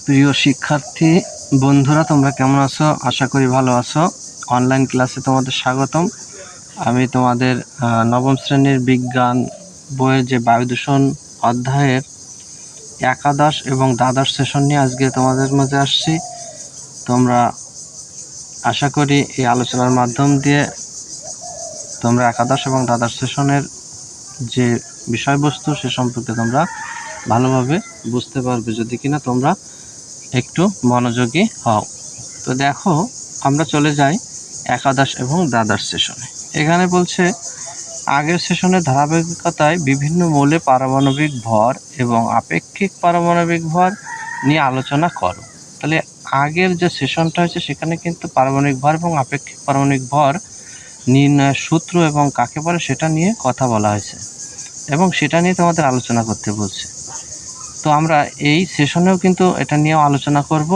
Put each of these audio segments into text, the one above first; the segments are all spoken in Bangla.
প্রিয় শিক্ষার্থী বন্ধুরা, তোমরা কেমন আছো? আশা করি ভালো আছো। অনলাইন ক্লাসে তোমাদের স্বাগতম। আমি তোমাদের নবম শ্রেণীর বিজ্ঞান বইয়ের যে বায়ু দূষণ অধ্যায়ের একাদশ এবং দ্বাদশ সেশন নিয়ে আজকে তোমাদের মাঝে আসছি। তোমরা আশা করি এই আলোচনার মাধ্যম দিয়ে তোমরা একাদশ এবং দ্বাদশ সেশনের যে বিষয়বস্তু সে সম্পর্কে তোমরা ভালোভাবে বুঝতে পারবে, যদি কিনা তোমরা একটু মনোযোগী হও। তো দেখো, আমরা চলে যাই একাদশ এবং দ্বাদশ সেশনে। এখানে বলছে, আগের সেশনের ধারাবাহিকতায় বিভিন্ন মৌলে পারমাণবিক ভর এবং আপেক্ষিক পারমাণবিক ভর নিয়ে আলোচনা করো। তাহলে আগের যে সেশনটা হয়েছে সেখানে কিন্তু পারমাণবিক ভর এবং আপেক্ষিক পারমাণবিক ভর নির্ণয়ের সূত্র এবং কাকে বলে সেটা নিয়ে কথা বলা হয়েছে এবং সেটা নিয়ে তোমাদের আলোচনা করতে বলছে। তো আমরা এই সেশনেও কিন্তু এটা নিয়েও আলোচনা করব।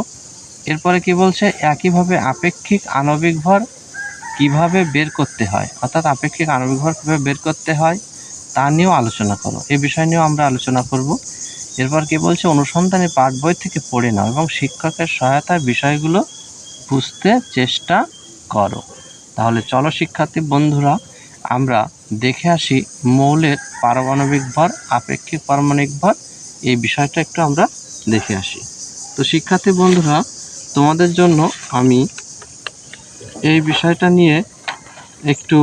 এরপরে কি বলছে, একইভাবে আপেক্ষিক আণবিক ভর কিভাবে বের করতে হয়, অর্থাৎ আপেক্ষিক আণবিক ভর কীভাবে বের করতে হয় তা নিয়েও আলোচনা করো। এই বিষয় নিয়েও আমরা আলোচনা করব। এরপর কি বলছে, অনুসন্ধানী পাঠ বই থেকে পড়ে নাও এবং শিক্ষকের সহায়তায় বিষয়গুলো বুঝতে চেষ্টা করো। তাহলে চলো শিক্ষার্থী বন্ধুরা, আমরা দেখে আসি মৌলের পারমাণবিক ভর, আপেক্ষিক পারমাণবিক ভর, এই বিষয়টা একটু আমরা দেখে আসি। তো শিক্ষার্থী বন্ধুরা, তোমাদের জন্য আমি এই বিষয়টা নিয়ে একটু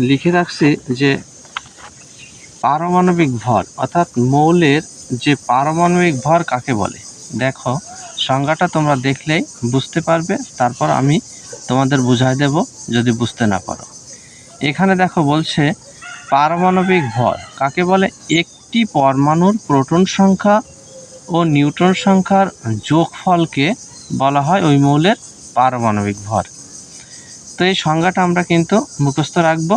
লিখে রাখছি যে পারমাণবিক ভর অর্থাৎ মৌলের যে পারমাণবিক ভর কাকে বলে। দেখো, সংজ্ঞাটা তোমরা দেখলেই বুঝতে পারবে, তারপর আমি তোমাদের বুঝাই দেব যদি বুঝতে না পারো। এখানে দেখো বলছে, পারমাণবিক ভর কাকে বলে? একটি পরমাণুর প্রোটন সংখ্যা ও নিউট্রন সংখ্যার যোগফলকে বলা হয় ওই মৌলের পারমাণবিক ভর। তো এই সংজ্ঞাটা আমরা কিন্তু মুখস্থ রাখবো।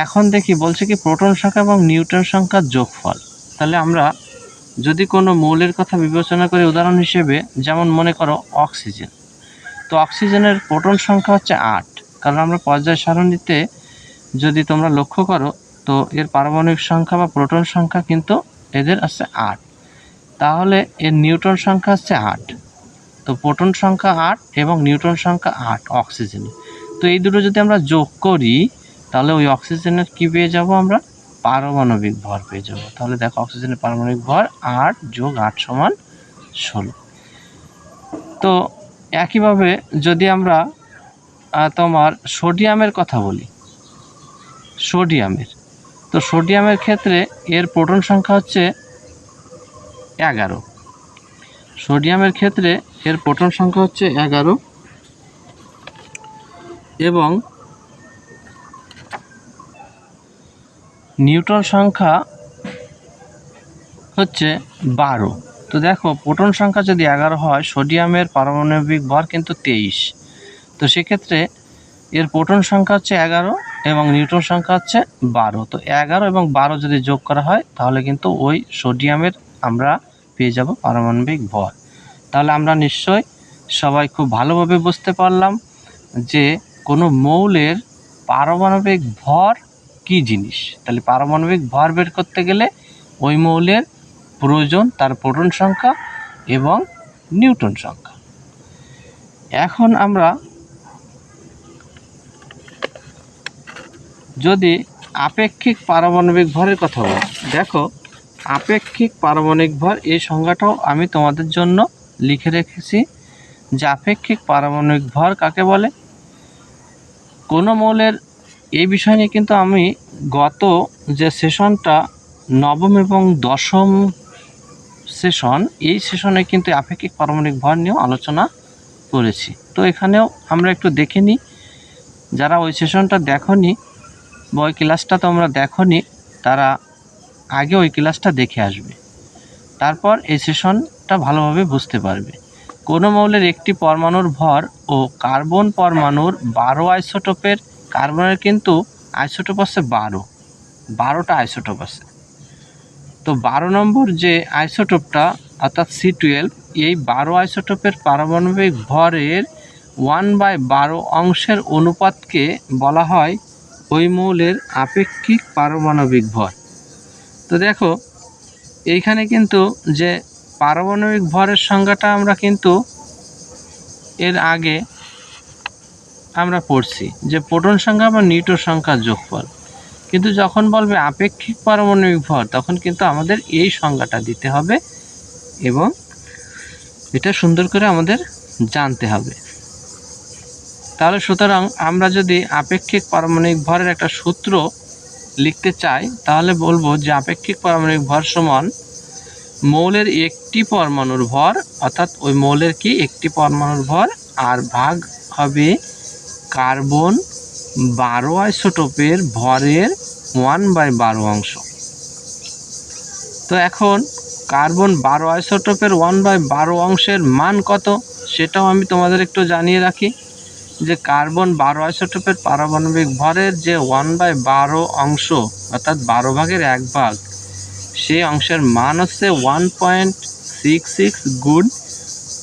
এখন দেখি বলছে কি, প্রোটন সংখ্যা এবং নিউট্রন সংখ্যার যোগফল। তাহলে আমরা যদি কোনো মৌলের কথা বিবেচনা করি, উদাহরণ হিসেবে যেমন মনে করো অক্সিজেন। তো অক্সিজেনের প্রোটন সংখ্যা হচ্ছে 8, কারণ আমরা পর্যায় সারণীতে যদি তোমরা লক্ষ্য করো তো এর পারমাণবিক সংখ্যা বা প্রোটন সংখ্যা কিন্তু এদের আছে 8। তাহলে এর নিউট্রন সংখ্যা হচ্ছে 8। তো প্রোটন সংখ্যা 8 এবং নিউট্রন সংখ্যা 8 অক্সিজেনে। তো এই দুটো যদি আমরা যোগ করি তাহলে ওই অক্সিজেনের কি পেয়ে যাব আমরা? পারমাণবিক ভর পেয়ে যাব। তাহলে দেখো, অক্সিজেনের পারমাণবিক ভর 8 যোগ 8 সমান 16। তো একইভাবে যদি আমরা তোমার সোডিয়ামের কথা বলি, তো সোডিয়ামের ক্ষেত্রে এর প্রোটন সংখ্যা হচ্ছে 11। সোডিয়ামের ক্ষেত্রে এর প্রোটন সংখ্যা হচ্ছে 11 এবং নিউট্রন সংখ্যা হচ্ছে 12। তো দেখো, প্রোটন সংখ্যা যদি 11 হয়, সোডিয়ামের পারমাণবিক ভর কিন্তু 23। তো সেক্ষেত্রে এর প্রোটন সংখ্যা হচ্ছে 11 এবং নিউট্রন সংখ্যা হচ্ছে 12। তো 11 এবং 12 যদি যোগ করা হয় তাহলে কিন্তু ওই সোডিয়ামের আমরা পেয়ে যাব পারমাণবিক ভর। তাহলে আমরা নিশ্চয় সবাই খুব ভালোভাবে বুঝতে পারলাম যে কোনো মৌলের পারমাণবিক ভর কি জিনিস। তাহলে পারমাণবিক ভর বের করতে গেলে ওই মৌলের প্রয়োজন তার প্রোটন সংখ্যা এবং নিউট্রন সংখ্যা। এখন আমরা যদি আপেক্ষিক পারমাণবিক ভরের কথা বলি, দেখো আপেক্ষিক পারমাণবিক ভর এই সংজ্ঞাটাও আমি তোমাদের জন্য লিখে রেখেছি যে আপেক্ষিক পারমাণবিক ভর কাকে বলে। কোনো মৌলের এই বিষয় নিয়ে কিন্তু আমি গত যে সেশনটা নবম এবং দশম সেশন, এই সেশনে কিন্তু আপেক্ষিক পারমাণবিক ভর নিয়েও আলোচনা করেছি। তো এখানেও আমরা একটু দেখে নিই, যারা ওই সেশনটা দেখোনি বা ওই ক্লাসটা তোমরা দেখোনি তারা আগে ওই ক্লাসটা দেখে আসবে, তারপর এই সেশনটা ভালোভাবে বুঝতে পারবে। কোনো মৌলের একটি পরমাণুর ভর ও কার্বন পরমাণুর 12 আইসোটোপের, কার্বনের কিন্তু আইসোটোপ আছে 12টা আইসোটোপ আছে। তো 12 নম্বর যে আইসোটোপটা অর্থাৎ C12, এই 12 আইসোটোপের পারমাণবিক ভরের 1/12 অংশের অনুপাতকে বলা হয় ওই মৌলের আপেক্ষিক পারমাণবিক ভর। তো দেখো, এইখানে কিন্তু যে পারমাণবিক ভরের সংজ্ঞাটা আমরা কিন্তু এর আগে আমরা পড়ছি যে প্রোটন সংখ্যা বা নিউট্রন সংখ্যার যোগফল, কিন্তু যখন বলবে আপেক্ষিক পারমাণবিক ভর তখন কিন্তু আমাদের এই সংজ্ঞাটা দিতে হবে এবং এটা সুন্দর করে আমাদের জানতে হবে। তাহলে সুতরাং আমরা যদি আপেক্ষিক পারমাণবিক ভরের একটা সূত্র লিখতে চাই তাহলে বলবো যে আপেক্ষিক পারমাণবিক ভর সমান মৌলের একটি পরমাণুর ভর, অর্থাৎ ওই মৌলের কি একটি পরমাণুর ভর, আর ভাগ হবে কার্বন 12 আইসোটোপের ভরের 1/12 অংশ। তো এখন কার্বন 12 আইসোটোপের 1/12 অংশের মান কত সেটাও আমি তোমাদের একটু জানিয়ে রাখি যে কার্বন 12 আইসোটোপের পারমাণবিক ভরের যে 1/12 অংশ অর্থাৎ 12 ভাগের 1 ভাগ, সেই অংশের মান হচ্ছে 1.66 গুণ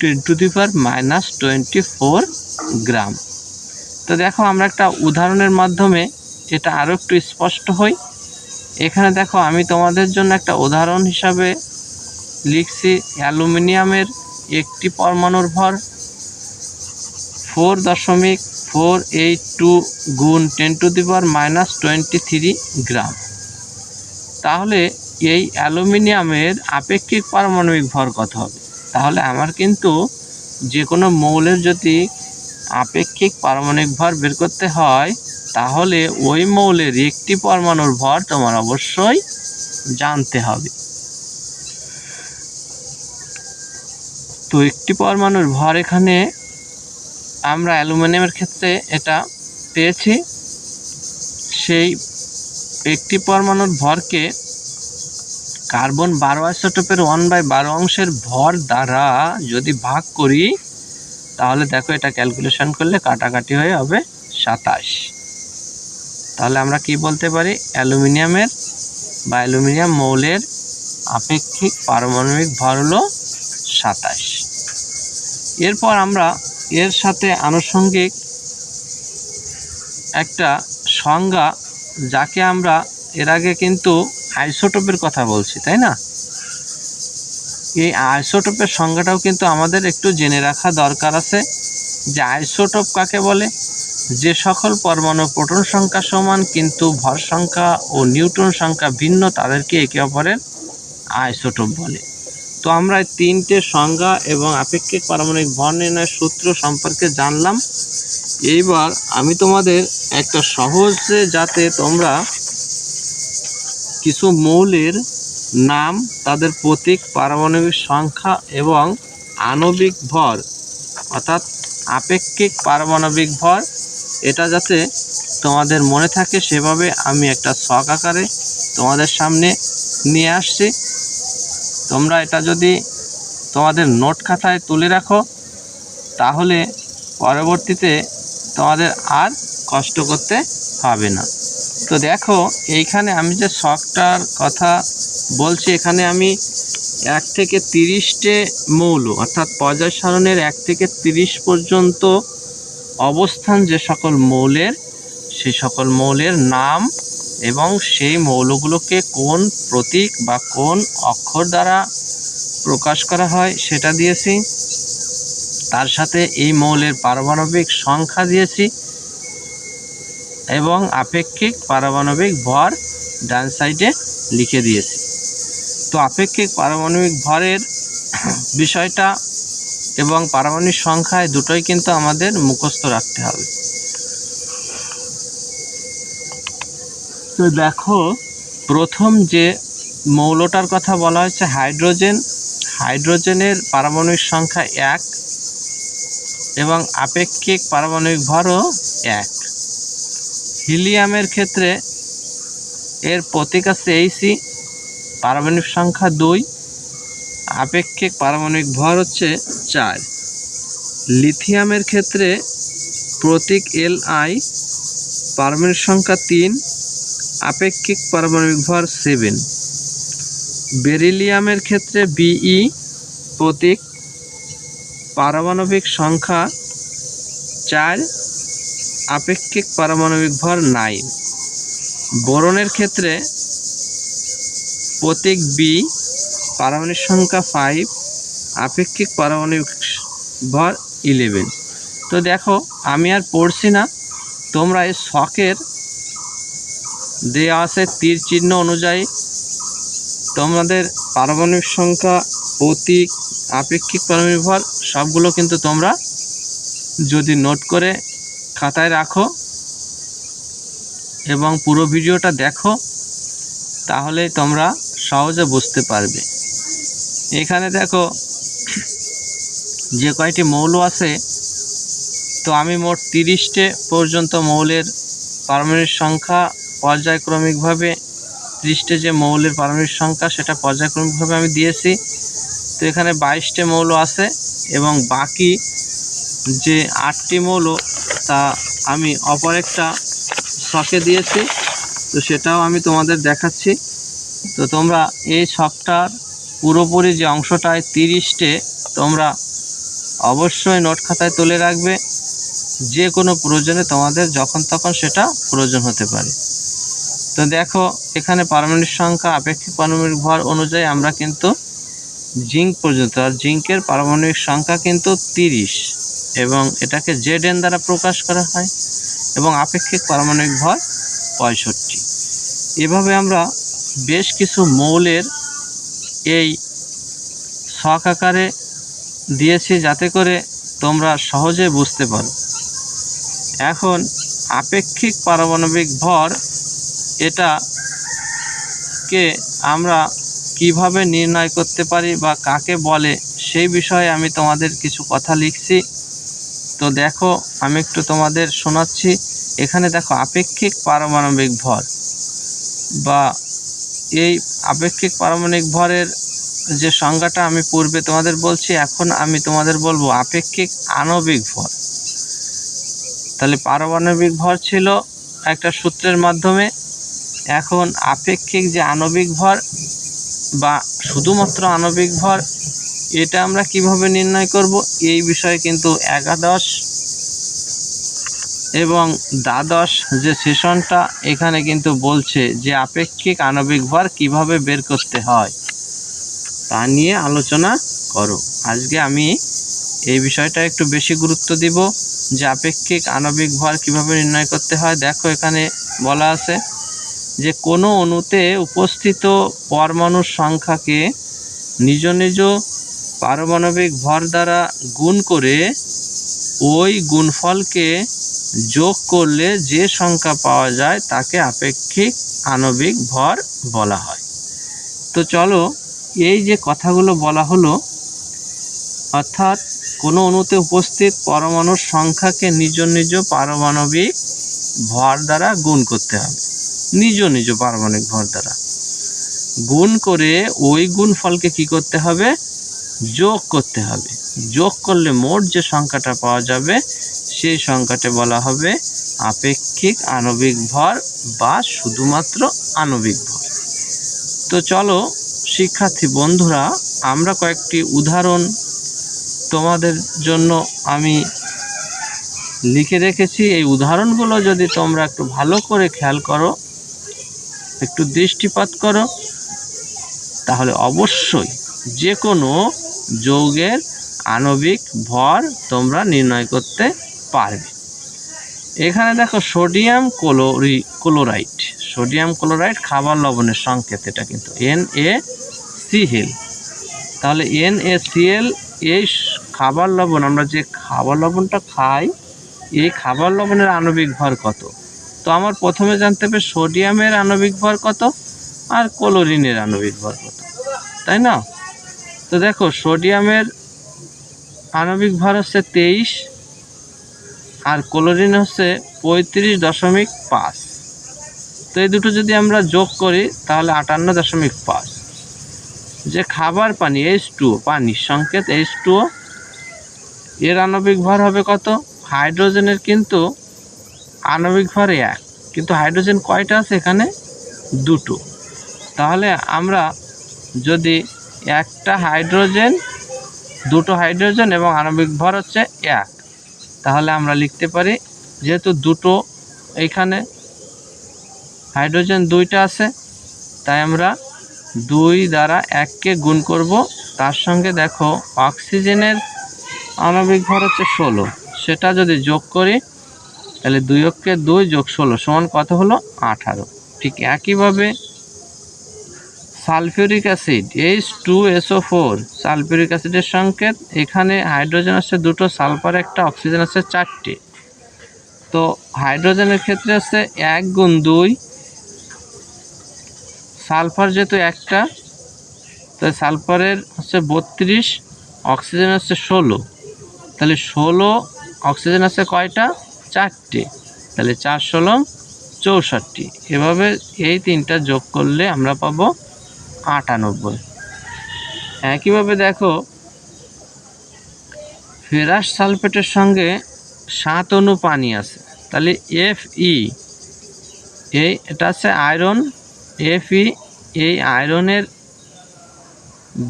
10⁻⁻24 গ্রাম। তো দেখো আমরা একটা উদাহরণের মাধ্যমে এটা আরও একটু স্পষ্ট হই। এখানে দেখো আমি তোমাদের জন্য একটা উদাহরণ হিসাবে লিখছি অ্যালুমিনিয়ামের একটি পরমাণুর ভর 4.482 গুণ 10⁻⁻23 গ্রাম। তাহলে এই অ্যালুমিনিয়ামের আপেক্ষিক পারমাণবিক ভর কত হবে? তাহলে আমার কিন্তু যে কোনো মৌলের যদি আপেক্ষিক পারমাণবিক ভর বের করতে হয় তাহলে ওই মৌলের একটি পরমাণুর ভর তোমার অবশ্যই জানতে হবে। তো একটি পরমাণুর ভর এখানে আমরা অ্যালুমিনিয়ামের ক্ষেত্রে এটা পেয়েছি। সেই একটি পরমাণুর ভরকে কার্বন 12 আইসোটোপের 1/12 অংশের ভর দ্বারা যদি ভাগ করি তাহলে দেখো এটা ক্যালকুলেশন করলে কাটাকাটি হয়ে হবে 27। তাহলে আমরা কি বলতে পারি অ্যালুমিনিয়াম মৌলের আপেক্ষিক পারমাণবিক ভর হলো 27। এরপর আমরা এর সাথে আনুষঙ্গিক একটা সংজ্ঞা, যাকে আমরা এর আগে কিন্তু আইসোটোপের কথা বলছি, তাই না? এই আইসোটোপের সংজ্ঞাটাও কিন্তু আমাদের একটু জেনে রাখা দরকার আছে যে আইসোটোপ কাকে বলে। যে সকল পরমাণু প্রোটন সংখ্যা সমান কিন্তু ভর সংখ্যা ও নিউট্রন সংখ্যা ভিন্ন তাদেরকে একে অপরের আইসোটোপ বলে। তো আমরা তিনটে সংজ্ঞা এবং আপেক্ষিক পারমাণবিক ভর নির্ণয়ের সূত্র সম্পর্কে জানলাম। এইবার আমি তোমাদের একটা সহজে যাতে তোমরা কিছু মৌলের নাম, তাদের প্রতীক, পারমাণবিক সংখ্যা এবং আণবিক ভর অর্থাৎ আপেক্ষিক পারমাণবিক ভর এটা যাতে তোমাদের মনে থাকে সেভাবে আমি একটা ছক আকারে তোমাদের সামনে নিয়ে আসছি। তোমরা এটা যদি তোমাদের নোট খাতায় তুলে রাখো তাহলে পরবর্তীতে তোমাদের আর কষ্ট করতে হবে না। তো দেখো এইখানে আমি যে ছকটার কথা বলছি, এখানে আমি 1 থেকে 30টে মৌল অর্থাৎ পর্যায় সারণের 1 থেকে 30 পর্যন্ত অবস্থান যে সকল মৌলের, সেই সকল মৌলের নাম এবং সেই মৌলগুলোকে কোন প্রতীক বা কোন অক্ষর দ্বারা প্রকাশ করা হয় সেটা দিয়েছি। তার সাথে এই মৌলের পারমাণবিক সংখ্যা দিয়েছি এবং আপেক্ষিক পারমাণবিক ভর ডান সাইডে লিখে দিয়েছি। তো আপেক্ষিক পারমাণবিক ভরের বিষয়টা এবং পারমাণবিক সংখ্যায় দুটোই কিন্তু আমাদের মুখস্থ রাখতে হবে। তো দেখো প্রথম যে মৌলটার কথা বলা হয়েছে হাইড্রোজেন। হাইড্রোজেনের পারমাণবিক সংখ্যা 1 এবং আপেক্ষিক পারমাণবিক ভরও 1। হিলিয়ামের ক্ষেত্রে এর প্রতীক আছে He, পারমাণবিক সংখ্যা 2, আপেক্ষিক পারমাণবিক ভর হচ্ছে 4। লিথিয়ামের ক্ষেত্রে প্রতীক Li, পারমাণবিক সংখ্যা 3, আপেক্ষিক পারমাণবিক ভর 7। বেরিলিয়ামের ক্ষেত্রে Be, প্রতীক, পারমাণবিক সংখ্যা 4, আপেক্ষিক পারমাণবিক ভর 9। বোরনের ক্ষেত্রে প্রতীক B, পারমাণবিক সংখ্যা 5, আপেক্ষিক পারমাণবিক ভর 11। তো দেখো আমি আর পড়ছি না, তোমরা এই ছকের দেওয়া আছে তীর চিহ্ন অনুযায়ী তোমাদের পারমাণবিক সংখ্যা, প্রতীক, আপেক্ষিক পারমাণবিক ভর সবগুলো কিন্তু তোমরা যদি নোট করে খাতায় রাখো এবং পুরো ভিডিওটা দেখো তাহলে তোমরা সহজে বুঝতে পারবে। এখানে দেখো যে কয়টি মৌল আছে, তো আমি মোট 30টে পর্যন্ত মৌলের পারমাণবিক সংখ্যা পর্যায়ক্রমিকভাবে 30টে যে মৌলের পারমাণবিক সংখ্যা সেটা পর্যায়ক্রমিকভাবে আমি দিয়েছি। তো এখানে 22টে মৌল আছে এবং বাকি যে 8টি মৌল তা আমি অপর একটা ছকে দিয়েছি, তো সেটাও আমি তোমাদের দেখাচ্ছি। তো তোমরা এই ছকটার পুরোপুরি যে অংশটায় 30টে তোমরা অবশ্যই নোট খাতায় তুলে রাখবে, যে কোনো প্রয়োজনে তোমাদের যখন তখন সেটা প্রয়োজন হতে পারে। তো দেখো এখানে পারমাণবিক সংখ্যা, আপেক্ষিক পারমাণবিক ভর অনুযায়ী আমরা কিন্তু জিঙ্ক পর্যন্ত, আর জিঙ্কের পারমাণবিক সংখ্যা কিন্তু 30 এবং এটাকে Zn দ্বারা প্রকাশ করা হয় এবং আপেক্ষিক পারমাণবিক ভর 65। এভাবে আমরা বেশ কিছু মৌলের এই ছক আকারে দিয়েছি যাতে করে তোমরা সহজে বুঝতে পারো। এখন আপেক্ষিক পারমাণবিক ভর এটাকে আমরা কিভাবে নির্ণয় করতে পারি বা কাকে বলে সেই বিষয়ে আমি তোমাদের কিছু কথা লিখছি। তো দেখো আমি একটু তোমাদের শোনাচ্ছি। এখানে দেখো আপেক্ষিক পারমাণবিক ভর বা এই আপেক্ষিক পারমাণবিক ভরের যে সংজ্ঞাটা আমি পূর্বে তোমাদের বলছি, এখন আমি তোমাদের বলবো আপেক্ষিক আণবিক ভর। তাহলে পারমাণবিক ভর ছিল একটা সূত্রের মাধ্যমে, এখন আপেক্ষিক যে আণবিক ভর বা শুধুমাত্র আণবিক ভর এটা আমরা কিভাবে নির্ণয় করব, এই বিষয়ে কিন্তু একাদশ এবং দ্বাদশ যে সেশনটা এখানে কিন্তু বলছে যে আপেক্ষিক আণবিক ভর কিভাবে বের করতে হয় তা নিয়ে আলোচনা করো। আজকে আমি এই বিষয়টা একটু বেশি গুরুত্ব দিব যে আপেক্ষিক আণবিক ভর কিভাবে নির্ণয় করতে হয়। দেখো এখানে বলা আছে যে কোনো অণুতে উপস্থিত পরমাণুর সংখ্যাকে নিজ নিজ পারমাণবিক ভর দ্বারা গুণ করে ওই গুণফলকে যোগ করলে যে সংখ্যা পাওয়া যায় তাকে আপেক্ষিক আণবিক ভর বলা হয়। তো চলো এই যে কথাগুলো বলা হলো, অর্থাৎ কোনো অণুতে উপস্থিত পরমাণুর সংখ্যাকে নিজ নিজ পারমাণবিক ভর দ্বারা গুণ করতে হবে, নিজ নিজ পারমাণবিক ভর দ্বারা গুণ করে ওই গুণফলকে কি করতে হবে, যোগ করতে হবে। যোগ করলে মোট যে সংখ্যাটা পাওয়া যাবে সেই সংখ্যাটা বলা হবে আপেক্ষিক আণবিক ভর বা শুধুমাত্র আণবিক ভর। তো চলো শিক্ষার্থী বন্ধুরা, আমরা কয়েকটি উদাহরণ তোমাদের জন্য আমি লিখে রেখেছি। এই উদাহরণগুলো যদি তোমরা একটু ভালো করে খেয়াল করো, একটু দৃষ্টিপাত করো, তাহলে অবশ্যই যে কোনো যৌগের আণবিক ভর তোমরা নির্ণয় করতে পারবে। এখানে দেখো সোডিয়াম ক্লোরাইড, সোডিয়াম ক্লোরাইড খাবার লবণের সংকেত, এটা কিন্তু NaCl। তাহলে NaCl এই খাবার লবণ, আমরা যে খাবার লবণটা খাই এই খাবার লবণের আণবিক ভর কত? তো আমার প্রথমে জানতে হবে সোডিয়ামের আণবিক ভর কত আর ক্লোরিনের আণবিক ভর কত, তাই না? তো দেখো সোডিয়ামের আণবিক ভর হচ্ছে 23 আর ক্লোরিন হচ্ছে 35.5। তো এই দুটো যদি আমরা যোগ করি তাহলে 58.5। যে খাবার পানি H2O, পানির সংকেত H2O, এর আণবিক ভর হবে কত? হাইড্রোজেনের কিন্তু আণবিক ভর 1, কিন্তু হাইড্রোজেন কয়টা আছে এখানে? 2টো। তাহলে আমরা যদি একটা হাইড্রোজেন, 2টো হাইড্রোজেন এবং আণবিক ভর হচ্ছে 1, তাহলে আমরা লিখতে পারি যেহেতু 2টো এইখানে হাইড্রোজেন 2টা আছে তাই আমরা 2 দ্বারা 1কে গুণ করব তার সঙ্গে দেখো অক্সিজেনের আণবিক ভর হচ্ছে 16, সেটা যদি যোগ করি তাহলে 2 অক্ষে 2 যোগ 16 সমান কত হলো 18। ঠিক একইভাবে সালফিউরিক অ্যাসিড H2SO4, সালফিউরিক অ্যাসিডের সংকেত, এখানে হাইড্রোজেন আছে 2টো, সালফার একটা, অক্সিজেন আছে 4টে। তো হাইড্রোজেনের ক্ষেত্রে আছে 1 গুণ 2, সালফার যেহেতু একটা, তাই সালফারের হচ্ছে 32, অক্সিজেন হচ্ছে 16, তাহলে 16, অক্সিজেন আছে কয়টা 4টে, তাহলে 4 16 64। এভাবে এই তিনটা যোগ করলে আমরা পাবো 98। একইভাবে দেখো ফেরাস সালফেটের সঙ্গে 7 অণু পানি আছে, তাহলে Fe, এটা আছে আয়রন, Fe, এই আয়রনের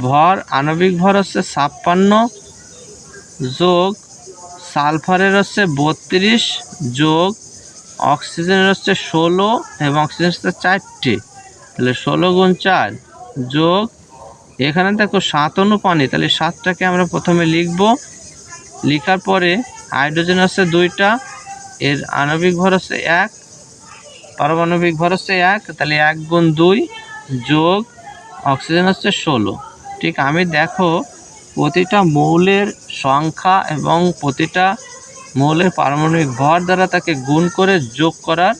ভর আণবিক ভর হচ্ছে 56 যোগ সালফারের হচ্ছে 32 যোগ অক্সিজেনের হচ্ছে 16 এবং অক্সিজেন হচ্ছে 4টে, তাহলে 16 গুণ 4 যোগ এখানে দেখো 7 অণু পানি, তাহলে 7টাকে আমরা প্রথমে লিখব, লেখার পরে হাইড্রোজেন হচ্ছে 2টা, এর আণবিক ভর হচ্ছে 1, পারমাণবিক ভর হচ্ছে 1, তাহলে 1 গুণ 2 যোগ অক্সিজেন হচ্ছে 16। ঠিক আমি দেখো প্রতিটা মৌলের সংখ্যা এবং প্রতিটা মৌলের পারমাণবিক ভর দ্বারা তাকে গুণ করে যোগ করার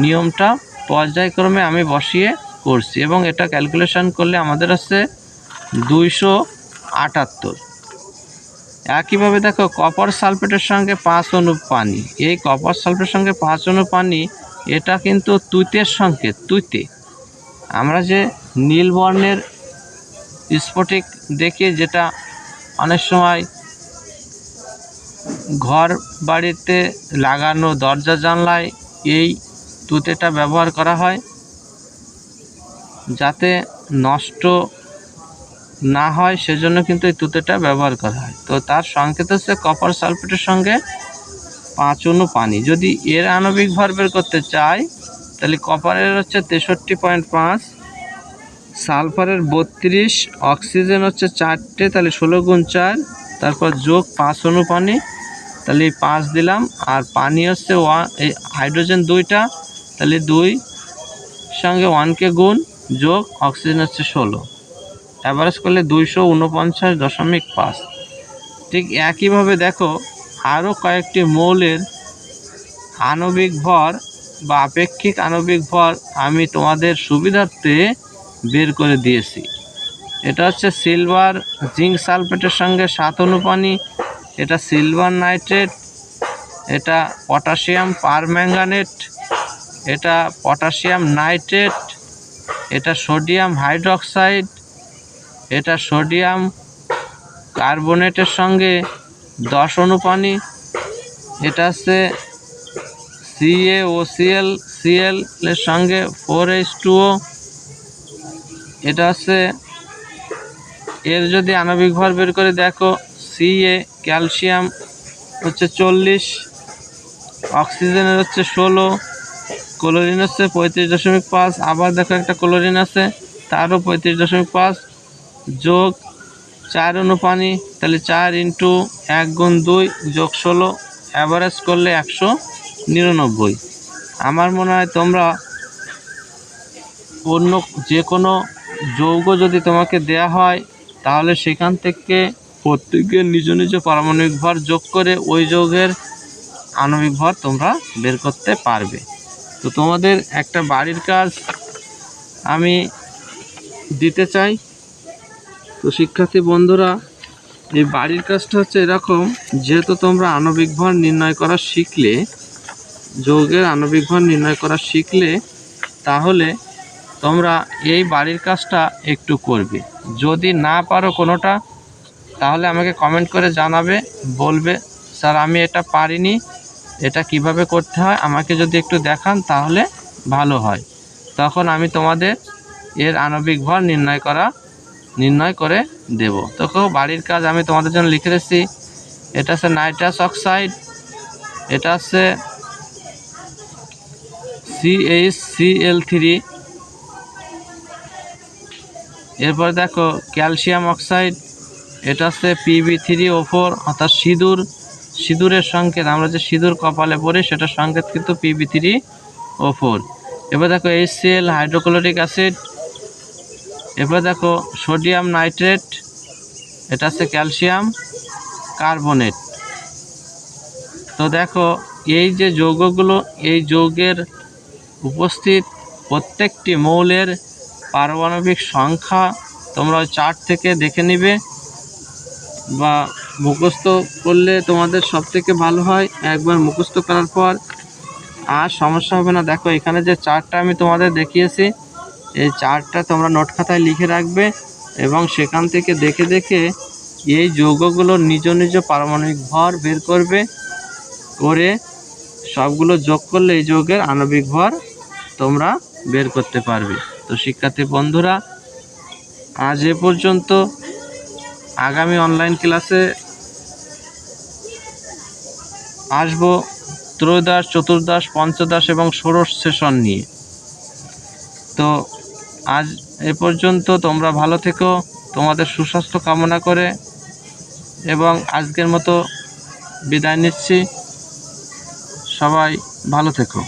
নিয়মটা পর্যায়ক্রমে আমি বসিয়ে করছি, এবং এটা ক্যালকুলেশন করলে আমাদের হচ্ছে 278। একইভাবে দেখো কপার সালফেটের সঙ্গে 5 অণু পানি, এই কপার সালফেটের সঙ্গে 5 অণু পানি, এটা কিন্তু তুতের সংকেত। তুতে আমরা যে নীল বর্ণের স্ফটিক দেখি, যেটা অনেক সময় ঘর বাড়িতে লাগানো দরজা জানলায় এই তুতেটা ব্যবহার করা হয় যাতে নষ্ট না হয়, সেজন্য কিন্তু এই তুতেটা ব্যবহার করা হয়। তো তার সংকেত হচ্ছে কপার সালফেটের সঙ্গে 5 অণু পানি। যদি এর আণবিক ভর বের করতে চাই তাহলে কপারের হচ্ছে 63.5, সালফারের 32, অক্সিজেন হচ্ছে 4টে, তাহলে 16 গুণ 4, তারপর যোগ 5 অণু পানি, তাহলে 5 দিলাম, আর পানি হচ্ছে 1, এই হাইড্রোজেন 2টা, তাহলে 2 সঙ্গে 1কে গুণ যোগ অক্সিজেন হচ্ছে 16, অ্যাভারেজ করলে 249.5। ঠিক একইভাবে দেখো আরও কয়েকটি মৌলের আণবিক ভর বা আপেক্ষিক আণবিক ভর আমি তোমাদের সুবিধার্থে বের করে দিয়েছি। এটা হচ্ছে সিলভার জিঙ্ক সালফেটের সঙ্গে 7 অণু পানি, এটা সিলভার নাইট্রেট, এটা পটাশিয়াম পারম্যাঙ্গানেট, এটা পটাশিয়াম নাইট্রেট, এটা সোডিয়াম হাইড্রোক্সাইড, এটা সোডিয়াম কার্বনেটের সঙ্গে 10 অণু পানি, এটা হচ্ছে CaOCl এর সঙ্গে 4H2O, এটা হচ্ছে এর যদি আণবিক ভর বের করে দেখো Ca, ক্যালসিয়াম হচ্ছে 40, অক্সিজেনের হচ্ছে 16, ক্লোরিন হচ্ছে 35.5, আবার দেখো একটা ক্লোরিন আছে তারও 35.5, যোগ 4 অণু পানি, তাহলে 4 × 1 গুণ 2 যোগ 16, অ্যাভারেজ করলে 199। আমার মনে হয় তোমরা অন্য যে কোনো যৌগ যদি তোমাকে দেয়া হয় তাহলে সেখান থেকে প্রত্যেকের নিজ নিজ পারমাণবিক ভর যোগ করে ওই যৌগের আণবিক ভর তোমরা বের করতে পারবে। তো তোমাদের একটা বাড়ির কাজ আমি দিতে চাই। তো শিক্ষার্থী বন্ধুরা, এই বাড়ির কাজটা হচ্ছে এরকম, যেহেতু তোমরা আণবিক ভর নির্ণয় করা শিখলে, যৌগের আণবিক ভর নির্ণয় করা শিখলে, তাহলে তোমরা এই বাড়ির কাজটা একটু করবে। যদি না পারো কোনোটা তাহলে আমাকে কমেন্ট করে জানাবে, বলবে স্যার আমি এটা পারিনি, এটা কিভাবে করতে হয় আমাকে যদি একটু দেখান তাহলে ভালো হয়। তখন আমি তোমাদের এর আণবিক ভর নির্ণয় করে দেব। তো বাড়ির কাজ আমি তোমাদের জন্য লিখে রেখেছি। এটা হচ্ছে নাইট্রাস অক্সাইড, এটা হচ্ছে CaCl3, এরপর দেখো ক্যালসিয়াম অক্সাইড, এটা হচ্ছে Pb3O4 অর্থাৎ সিঁদুরের সংকেত। আমরা যে সিঁদুর কপালে পরি সেটার সংকেত কিন্তু Pb3O4। এবার দেখো HCl হাইড্রোক্লোরিক অ্যাসিড। এবার দেখো সোডিয়াম নাইট্রেট, এটা হচ্ছে ক্যালসিয়াম কার্বনেট। তো দেখো এই যে যৌগগুলো, এই যৌগের উপস্থিত প্রত্যেকটি মৌলের পারমাণবিক সংখ্যা তোমরা ওই চার্ট থেকে দেখে নিবে বা মুখস্থ করলে তোমাদের সব থেকে ভালো হয়। একবার মুখস্থ করার পর আর সমস্যা হবে না। দেখো এখানে যে চার্টটা আমি তোমাদের দেখিয়েছি, এই চার্টটা তোমরা নোট খাতায় লিখে রাখবে এবং সেখান থেকে দেখে দেখে এই যৌগগুলোর নিজ নিজ পারমাণবিক ভর বের করবে, করে সবগুলো যোগ করলে এই যৌগের আণবিক ভর তোমরা বের করতে পারবে। তো শিক্ষার্থী বন্ধুরা, আজ এ পর্যন্ত। আগামী অনলাইন ক্লাসে আসবো ত্রয়োদশ, চতুর্দশ, পঞ্চদশ এবং ষোড়শ সেশন নিয়ে। তো আজ এ পর্যন্ত, তোমরা ভালো থেকো, তোমাদের সুস্বাস্থ্য কামনা করে এবং আজকের মতো বিদায় নিচ্ছি। সবাই ভালো থেকো।